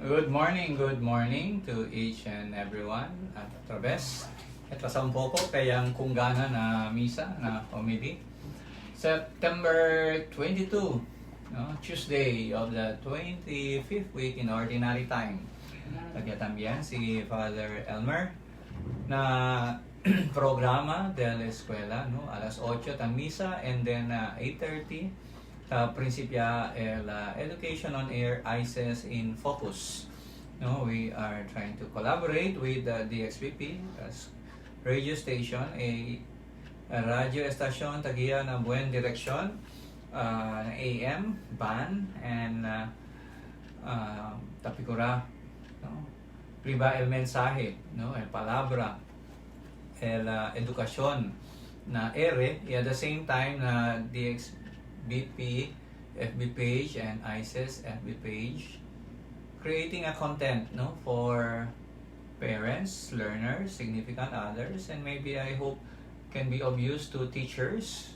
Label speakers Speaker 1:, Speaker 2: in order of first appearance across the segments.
Speaker 1: Good morning to each and everyone at Trabes. Ito sampo ko kayang kunggana na misa na homily. September 22, no? Tuesday of the 25th week in Ordinary Time. Nagyatambiyan si Father Elmer na programa de la escuela, no? Alas 8 ang misa and then 8:30 Principia el Education on Air ICES in Focus. No, we are trying to collaborate with the DXPP as radio station, a radio station tagiya ng Buen Direction, AM, BAN, and Tapikura, no? Priba el mensaje, no? El palabra, el educación na ere, at the same time na DXBP FB page and ICES FB page, creating a content, no, for parents, learners, significant others, and maybe I hope can be of use to teachers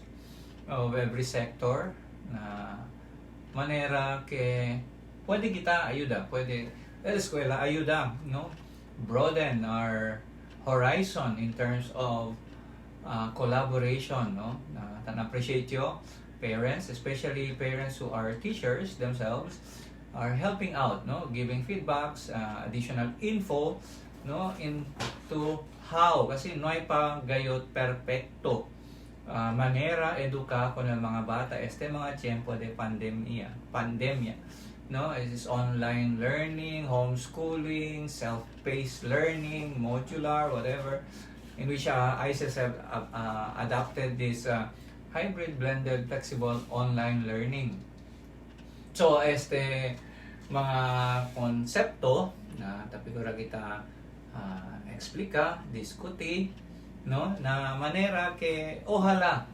Speaker 1: of every sector na manera ke pwede kita ayuda, pwede eskwela ayuda, no, broaden our horizon in terms of collaboration, no. Na-appreciate yo parents, especially parents who are teachers themselves, are helping out, no, giving feedbacks, additional info, no, into how, kasi noy pa gayot perfecto manera eduka ko ng mga bata este mga tiempo de pandemya, no, it is online learning, homeschooling, self-paced learning, modular, whatever, in which ICES have adopted this hybrid, blended, flexible online learning. So, mga konsepto na tapigura kita explica, diskuti, no, na manera ke ojalá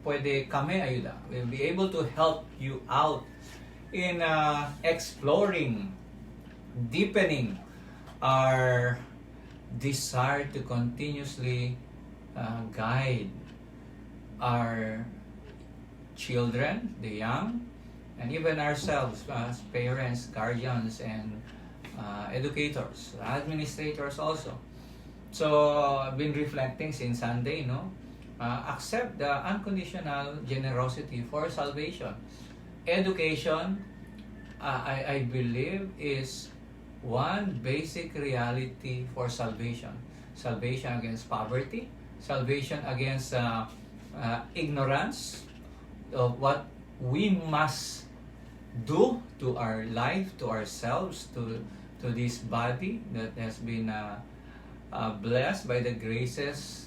Speaker 1: pwede kami ayuda. We'll be able to help you out in exploring, deepening our desire to continuously guide our children, the young, and even ourselves as parents, guardians, and educators, administrators also. So I've been reflecting since Sunday, no, accept the unconditional generosity for salvation. Education, I believe, is one basic reality for salvation. Salvation against poverty, salvation against ignorance of what we must do to our life, to ourselves, to this body that has been blessed by the graces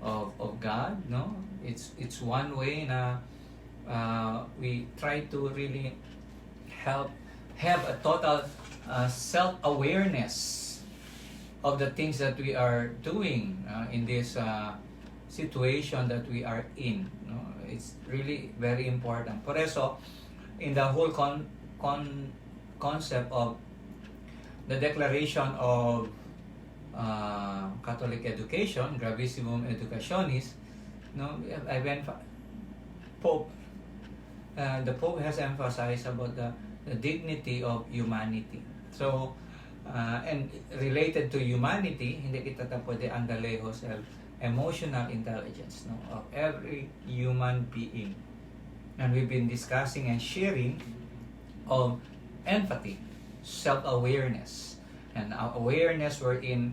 Speaker 1: of God, no. It's one way na we try to really have a total self-awareness of the things that we are doing in this situation that we are in, no? It's really very important. Por eso, in the whole concept of the declaration of Catholic education, Gravissimum Educationis, no, the Pope has emphasized about the dignity of humanity. So, and related to humanity, hindi kita pwede andalehos emotional intelligence, no, of every human being. And we've been discussing and sharing of empathy, self-awareness, and awareness wherein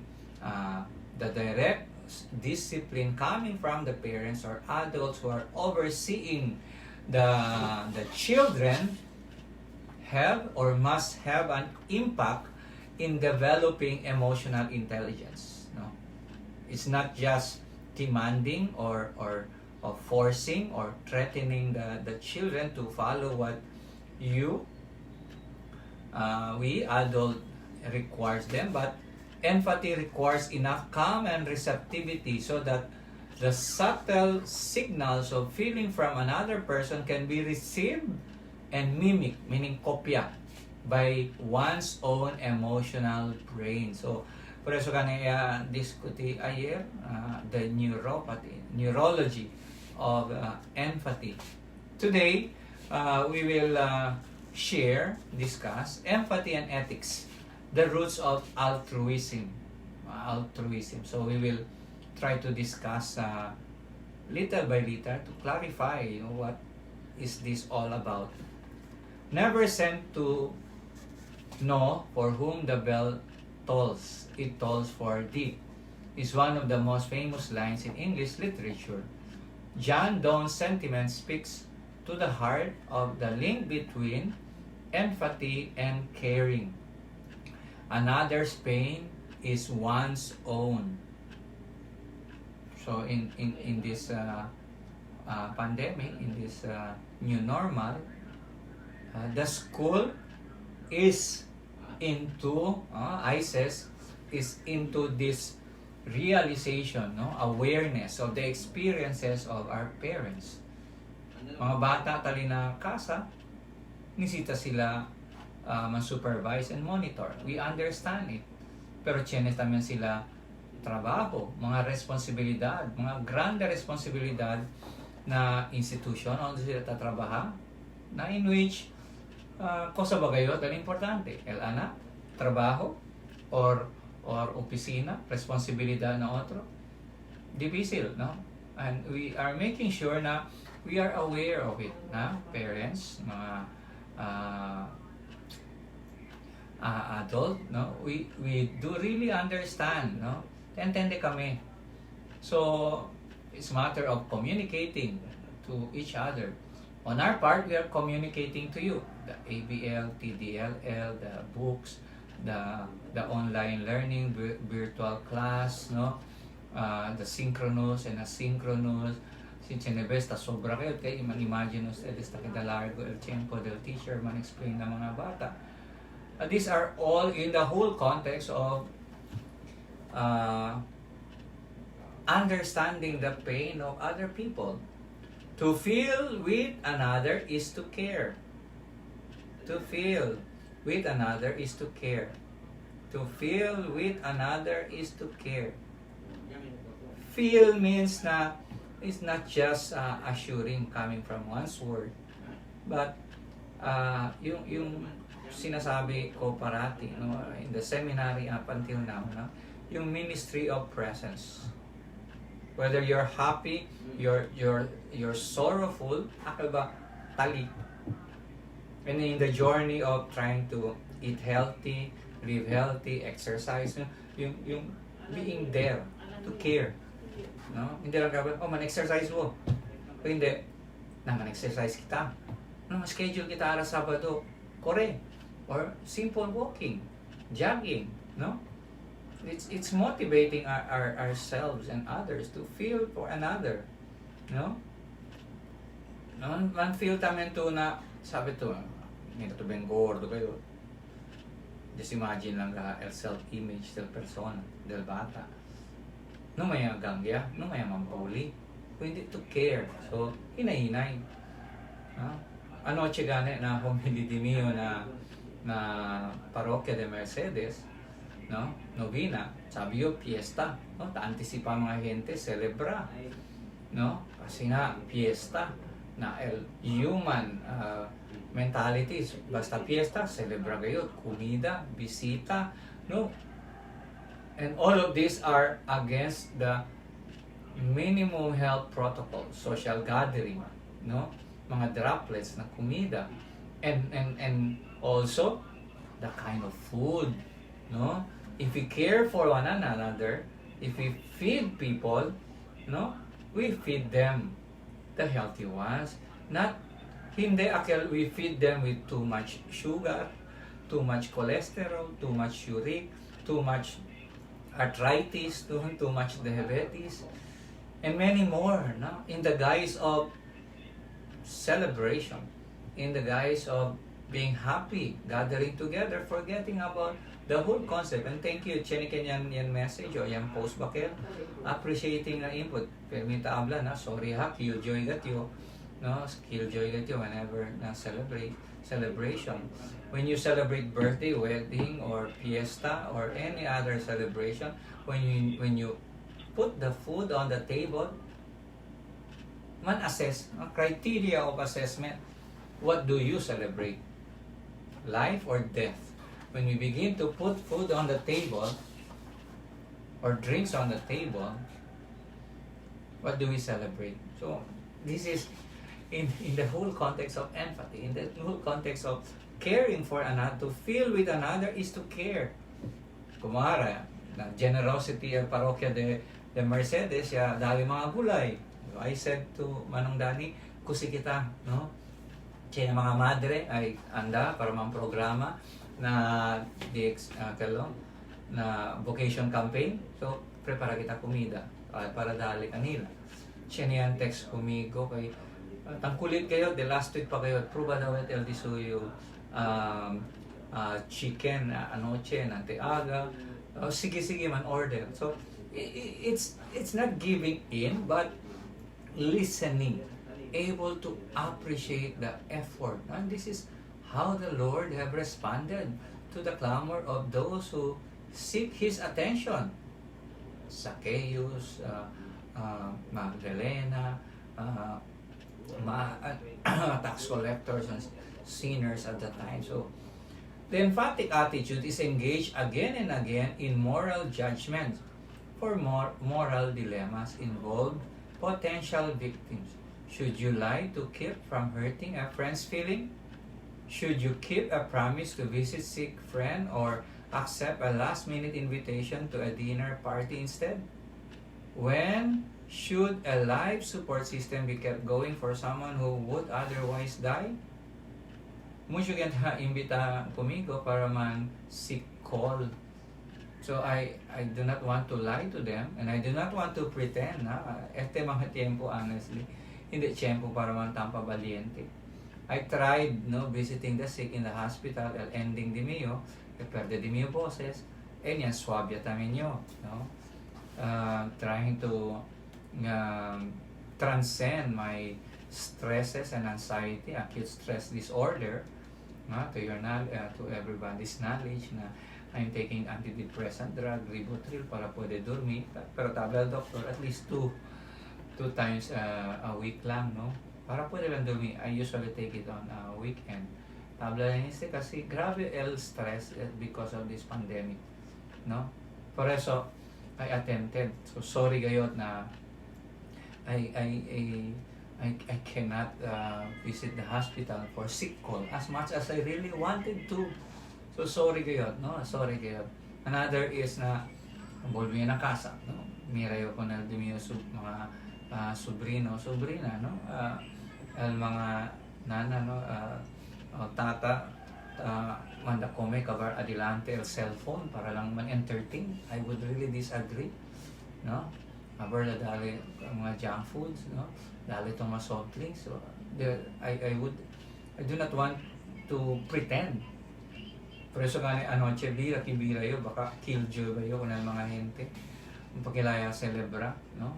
Speaker 1: the direct discipline coming from the parents or adults who are overseeing the children have or must have an impact in developing emotional intelligence, no. It's not just demanding or forcing or threatening the children to follow what we adult requires them, but empathy requires enough calm and receptivity so that the subtle signals of feeling from another person can be received and mimic, meaning kopya, by one's own emotional brain. So, por eso kanaya diskuti ayer the neurology of empathy. Today, we will share, discuss empathy and ethics, the roots of altruism. So we will try to discuss little by little to clarify, what is this all about. Never sent to know for whom the bell tolls, it tolls for thee, is one of the most famous lines in English literature. John Donne's sentiment speaks to the heart of the link between empathy and caring. Another's pain is one's own. So in this pandemic, in this new normal, the school is into, ISIS is into this realization, awareness of the experiences of our parents. Mga bata talina kasa, nisita sila ma-supervise and monitor. We understand it. Pero chines naman sila trabaho, mga responsibilidad, mga grande responsibilidad na institusyon onde sila tatrabaha, na in which cosa bagayot ang importante. El anak, trabaho, or opisina, responsibilidad na otro. Difícil, no? And we are making sure na we are aware of it, na parents, mga adult, no? We do really understand, no? Entende kami. So it's matter of communicating to each other. On our part, we are communicating to you the ABL, TDLL, the books, the online learning, virtual class, no? The synchronous and asynchronous. Si Chenebes, sobra kayo, kaya imagine ustedes na largo el tiempo del teacher man explain ng mga bata. These are all in the whole context of understanding the pain of other people. To feel with another is to care. To feel with another is to care. To feel with another is to care. Feel means na it's not just assuring coming from one's word, but yung sinasabi ko parati, no, in the seminary up until now, no, yung ministry of presence. Whether you're happy, you're sorrowful, akaba tali. And in the journey of trying to eat healthy, live healthy, exercise, yung being there to care. No? Hindi lang kapag, man-exercise mo. O hindi, man-exercise kita. Ma-schedule kita ara Sabado, kore. Or simple walking, jogging, no? It's motivating ourselves and others to feel for another, no? Man feel tamen to na, sabi to, hindi to ben gordo kayo. Just imagine lang el self-image del persona, del bata. No may gangya, no may mampuli. Hindi to care. So, hinay-hinay. Anoche gane na homily di mio na parokya de Mercedes, no? Novena, sabi yo, fiesta, no? Ta-antisipa mga gente, celebra, no? Kasi nga, fiesta, na el human mentalities, basta fiesta, celebra kayo, comida, bisita, no? And all of these are against the minimum health protocol, social gathering, no? Mga droplets na comida, and also the kind of food, no? If we care for one another, if we feed people, no, we feed them the healthy ones. Not hindi akel we feed them with too much sugar, too much cholesterol, too much uric, too much arthritis, too much diabetes, and many more, no? In the guise of celebration, in the guise of being happy, gathering together, forgetting about the whole concept. And thank you, chinikin yan message o yan post bakit, appreciating na input. Permita habla na, sorry ha, killjoy gat you, no? Killjoy gat you whenever na celebration. When you celebrate birthday, wedding, or fiesta, or any other celebration, when you put the food on the table, man assess, criteria of assessment, what do you celebrate? life or death. When we begin to put food on the table or drinks on the table, what do we celebrate? So this is in the whole context of empathy, in the whole context of caring for another. To feel with another is to care. Kumara, na generosity ang parokya de Mercedes, ya dali mga gulay. I said to Manong Dani, kusi kita, no? Kaya mga madre ay anda para mang programa na na vocation campaign. So, prepara kita comida para dali kanila. Siya niyan text kumigo kay tangkulit kayo, the last week pa kayo, pruba daw at el disuyo chicken anoche, nante aga. Sige man order. So, it's not giving in, but listening, able to appreciate the effort. And this is how the Lord have responded to the clamor of those who seek His attention. Zacchaeus, Magdalena, tax collectors and sinners at the time. So, the emphatic attitude is engaged again and again in moral judgments for moral dilemmas involved potential victims. Should you lie to keep from hurting a friend's feeling? Should you keep a promise to visit sick friend or accept a last-minute invitation to a dinner party instead? When should a life support system be kept going for someone who would otherwise die? Mucho yan imbita kumigo para man sick call. So I do not want to lie to them, and I do not want to pretend na este mga tiempo, honestly hindi tiempo para man tampa valiente. I tried visiting the sick in the hospital, el ending di mio, perde di mio boses, and yan swabya tamin nyo, trying to transcend my stresses and anxiety, acute stress disorder, to your to everybody's knowledge na I'm taking antidepressant drug, Ribotril para pwede dormir, pero tabla doctor at least two times a week lang, no? Para pwede lang dormir. I usually take it on a weekend. Tabla lang este kasi grabe el stress because of this pandemic, no? Por eso I attempted. So sorry gayot na I cannot visit the hospital for sick call as much as I really wanted to. So sorry gayot, no? Sorry gayot. Another is na volví na casa, no? Mirayo ko na dimiyo mga sobrina, no? El mga nana, no? Tata manda kome cover adelante el cellphone para lang man-entertain. I would really disagree, no? Aber dali mga junk foods, no? Dali itong mga soft drinks. So, I do not want to pretend. Por eso gani anoche bira kibira yo baka killjoy ba yo kunang mga hente. Pagkilaya celebra, no?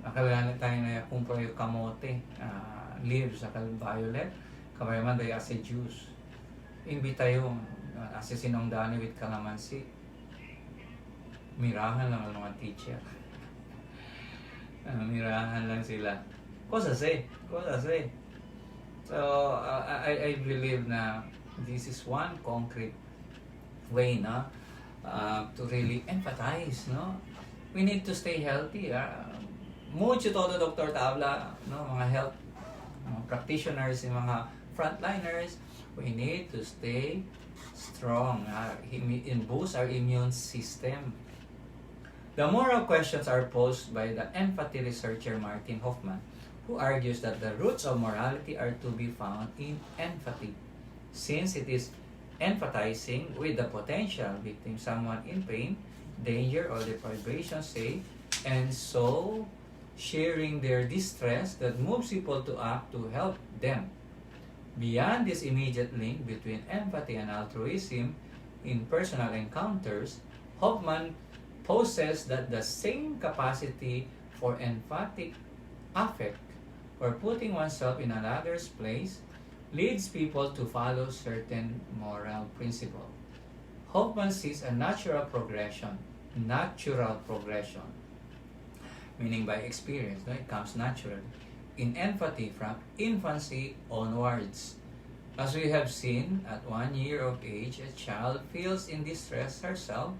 Speaker 1: Akala tayo na kumpra yung kamote, leaves akal violet, kabayaman day as juice. Imbita yung as sinong dani with calamansi. Mirahan lang ang mga teacher. Mirahan lang sila. Cosas eh. So, I believe na this is one concrete way, no? To really empathize, no? We need to stay healthy. Mucho todo Dr. Tabla, no? Mga health practitioners, yung mga frontliners, we need to stay strong and boost our immune system. The moral questions are posed by the empathy researcher Martin Hoffman, who argues that the roots of morality are to be found in empathy, since it is empathizing with the potential victim, someone in pain, danger, or deprivation, say, and so sharing their distress that moves people to act to help them. Beyond this immediate link between empathy and altruism in personal encounters, Hoffman poses that the same capacity for emphatic affect or putting oneself in another's place leads people to follow certain moral principles. Hoffman sees a natural progression, meaning by experience, no? It comes naturally, in empathy from infancy onwards. As we have seen, at 1 year of age, a child feels in distress herself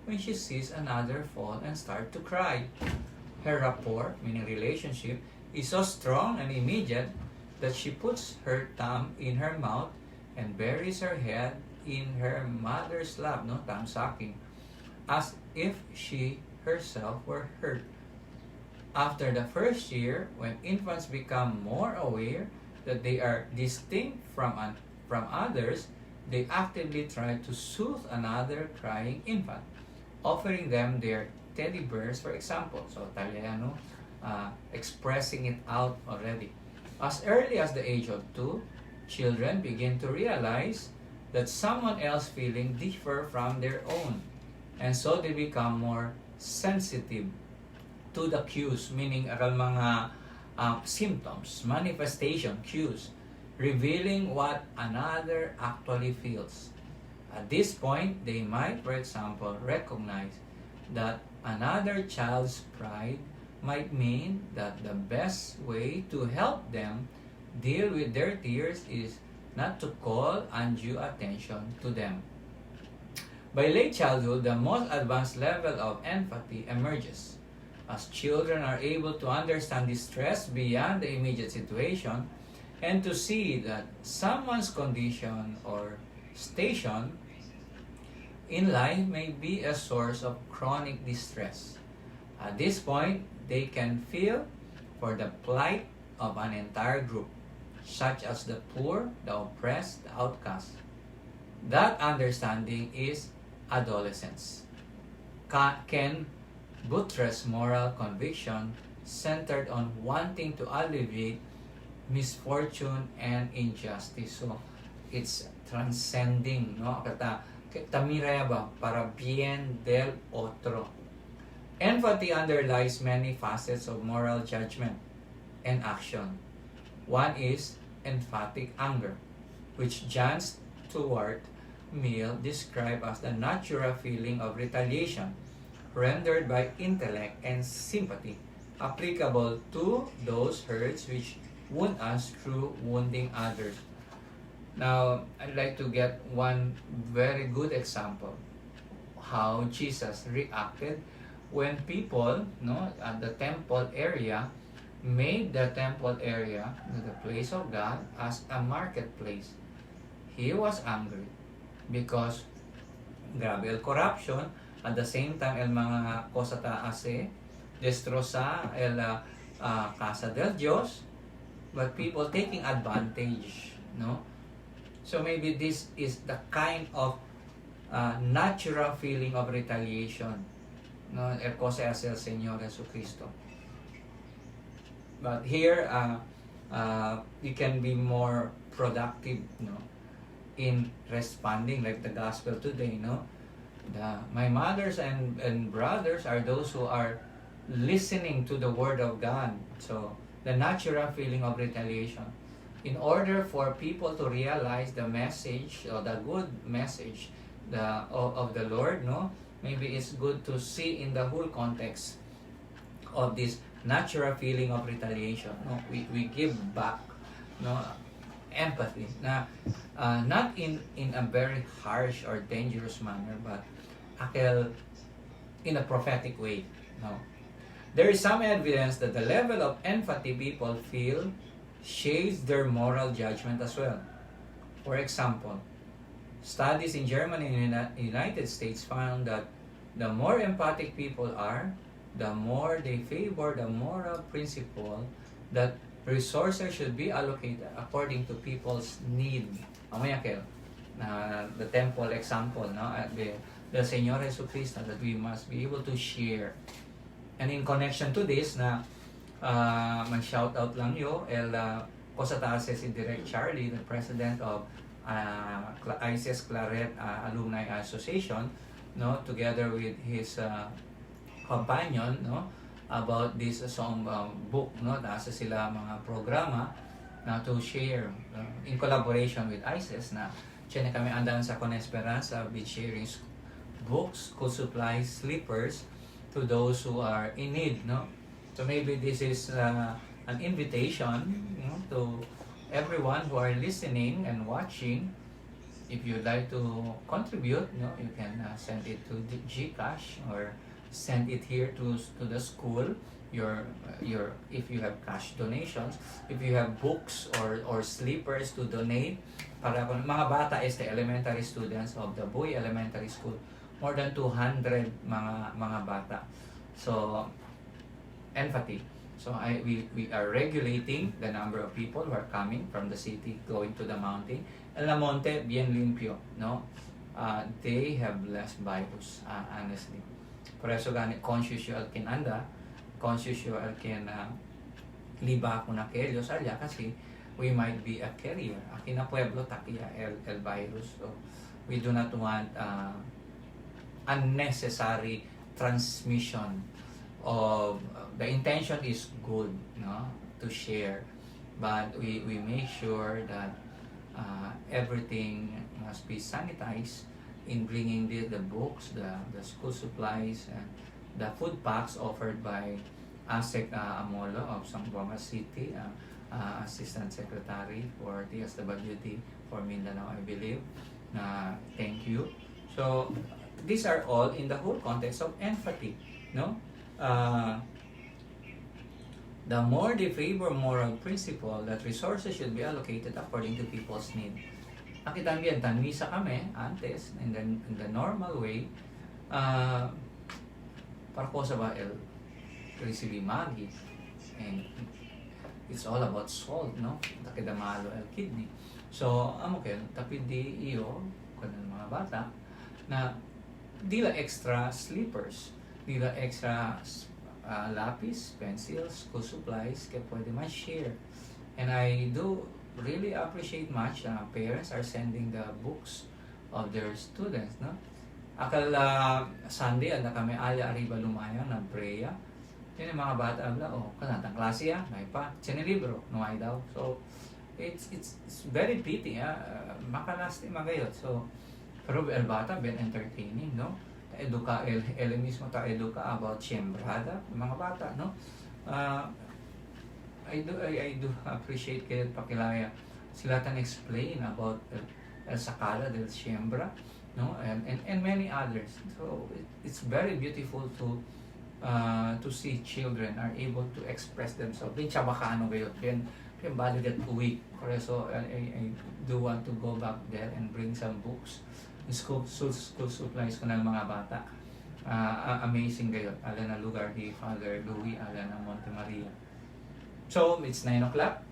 Speaker 1: when she sees another fall and start to cry. Her rapport, meaning relationship, is so strong and immediate that she puts her thumb in her mouth and buries her head in her mother's lap, no, thumb sucking, as if she herself were hurt. After the first year, when infants become more aware that they are distinct from others, they actively try to soothe another crying infant, offering them their teddy bears, for example. So, Italiano, expressing it out already. As early as the age of 2, children begin to realize that someone else's feelings differ from their own, and so they become more sensitive to the cues, meaning aral mga symptoms, manifestation, cues, revealing what another actually feels. At this point, they might, for example, recognize that another child's pride might mean that the best way to help them deal with their tears is not to call undue attention to them. By late childhood, the most advanced level of empathy emerges. As children are able to understand distress beyond the immediate situation and to see that someone's condition or station in life may be a source of chronic distress. At this point, they can feel for the plight of an entire group, such as the poor, the oppressed, the outcast. That understanding is adolescence. Can buttress moral conviction centered on wanting to alleviate misfortune and injustice. So, it's transcending, no? Kata tamiraya ba para bien del otro. Empathy underlies many facets of moral judgment and action. One is emphatic anger, which John Stuart Mill described as the natural feeling of retaliation rendered by intellect and sympathy, applicable to those hurts which wound us through wounding others. Now, I'd like to get one very good example how Jesus reacted when people, no, at the temple area made the temple area, the place of God, as a marketplace. He was angry because grabe el corruption, at the same time el mga cosa taase destroza el casa del Dios, but people taking advantage, no? So maybe this is the kind of natural feeling of retaliation, no? El cosa hace el Señor Jesucristo. But here, you can be more productive, no, in responding, like the gospel today, no? My mothers and brothers are those who are listening to the word of God. So, the natural feeling of retaliation. In order for people to realize the message, or the good message of the Lord, no? Maybe it's good to see in the whole context of this natural feeling of retaliation. No? We give back, no, empathy. Not in a very harsh or dangerous manner, but in a prophetic way. No? There is some evidence that the level of empathy people feel shades their moral judgment as well. For example, studies in Germany and the United States found that the more empathic people are, the more they favor the moral principle that resources should be allocated according to people's need. The temple example, no? The Señor Jesucristo, that we must be able to share. And in connection to this, mag-shout out lang yo, cosa taas si Direct Charlie, the president of ICS Claret Alumni Association, no, together with his companion, no, about this song book, no, nasa sila mga programa na to share in collaboration with ICS na siya na kami andan sa Con Esperanza with sharing books, school supplies, slippers to those who are in need, no. So maybe this is an invitation, you know, to everyone who are listening and watching, if you'd like to contribute, you can send it to the Gcash or send it here to the school. Your if you have cash donations, if you have books or slippers to donate para kung mga bata is the elementary students of the Boy Elementary School, more than 200 mga bata. So empathy. So we are regulating the number of people who are coming from the city going to the mountain. El Monte bien limpio, no? They have less virus, honestly. Por eso gani conscious you can liba ako na kelyo salya kasi we might be a carrier. Aquí na pueblo takia el virus. So we do not want unnecessary transmission of the intention is good, no, to share, but we make sure that everything must be sanitized in bringing the books, the school supplies, and the food packs offered by ASEC Amolo of Zamboanga City, Assistant Secretary for DSWD for Mindanao, I believe. Thank you. So these are all in the whole context of empathy, no? The more they favor moral principle that resources should be allocated according to people's need. Aquí también, tanwisa kami antes, in the normal way, para ko sa ba receive magi, and it's all about salt, no? Takidamalo el kidney. So, tapid di iyo, kanan mga bata, na dila extra slippers, dila extra lapis, pencils, school supplies, kaya pwede ma-share. And I do really appreciate much parents are sending the books of their students, no? Akal Sunday, na kami aya arriba lumayang ng preya. Yun yung mga bata, kanatang klase may pa, sinilibro, nuhay daw. So, it's very pity, makalasti magayot. So, pero el bata, been entertaining, no? Educa, el mismo ta educa about siembrada, mga bata, no? I do appreciate kayo pakilaya sila tan explain about el Sacala del Siembra, no, and many others. So it's very beautiful to see children are able to express themselves. Din chabacano kayo, then balik at uwi. So I do want to go back there and bring some books, school supplies ko ng mga bata. Amazing kayo. Ala na lugar di Father Louis, ala na Monte Maria. So, it's 9 o'clock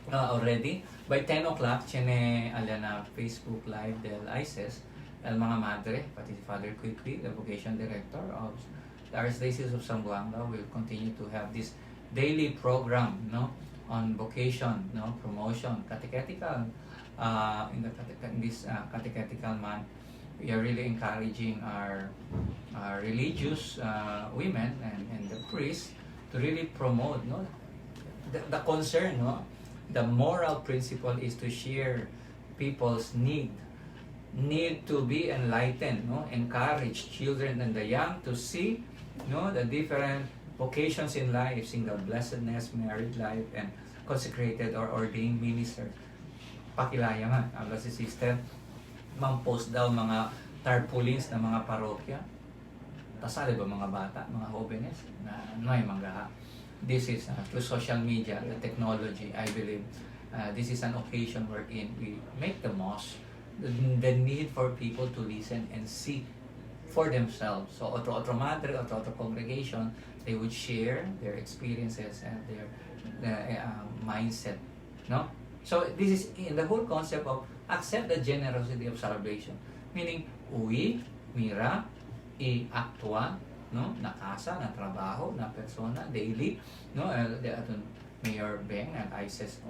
Speaker 1: already. By 10 o'clock, chine ala na Facebook Live del ISIS, el mga madre, pati si Father Quickly, the vocation director of the Archdiocese of Zamboanga, will continue to have this daily program, no, on vocation, no, promotion, catechetical. In this catechetical month, we are really encouraging our religious women and the priests to really promote, no, the concern, no, the moral principle is to share people's need to be enlightened, no, encourage children and the young to see, no, the different vocations in life, single blessedness, married life, and consecrated or ordained minister. Pakilaya man, abla si sister, mang-post daw mga tarpaulins na mga parokya. Tasali ba mga bata, mga jóvenes na may mga. This is through social media, the technology, I believe. This is an occasion wherein we make the most the need for people to listen and see for themselves. So, otro madre, otro congregation, they would share their experiences and their mindset, no? So, this is in the whole concept of accept the generosity of salvation. Meaning, uwi, mira, i-actua, no, na kasa, na trabaho, na persona, daily, no, Mayor Beng and ISIS,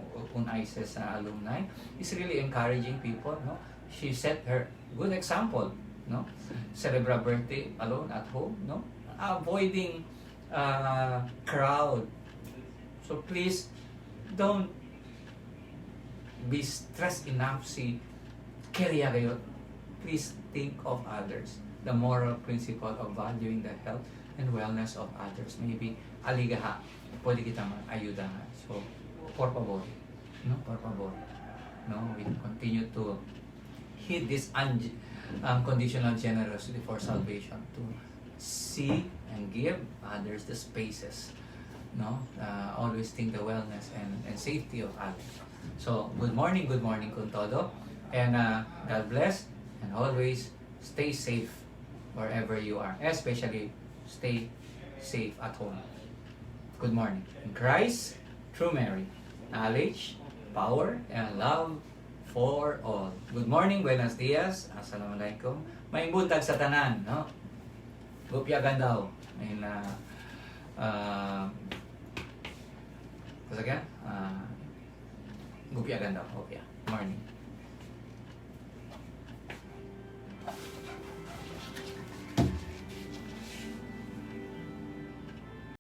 Speaker 1: ISIS alumni is really encouraging people, no. She set her good example, no. Celebrate birthday alone at home, no, avoiding crowd. So please don't be stressed enough. Kaya kayo, please think of others. The moral principle of valuing the health and wellness of others. Maybe aligaha, pwede kita mag-ayudahan. So, por favor, No, por favor. No, we continue to heed this unconditional generosity for salvation, to see and give others the spaces. No, always think the wellness and safety of others. So, good morning con todo. And God bless, and always stay safe wherever you are. Especially, stay safe at home. Good morning. In Christ, through Mary, knowledge, power, and love for all. Good morning, buenos dias, assalamualaikum. May buntag sa tanan, no? Gupyagan daw. And, Gupyagan daw. Gupya. Morning.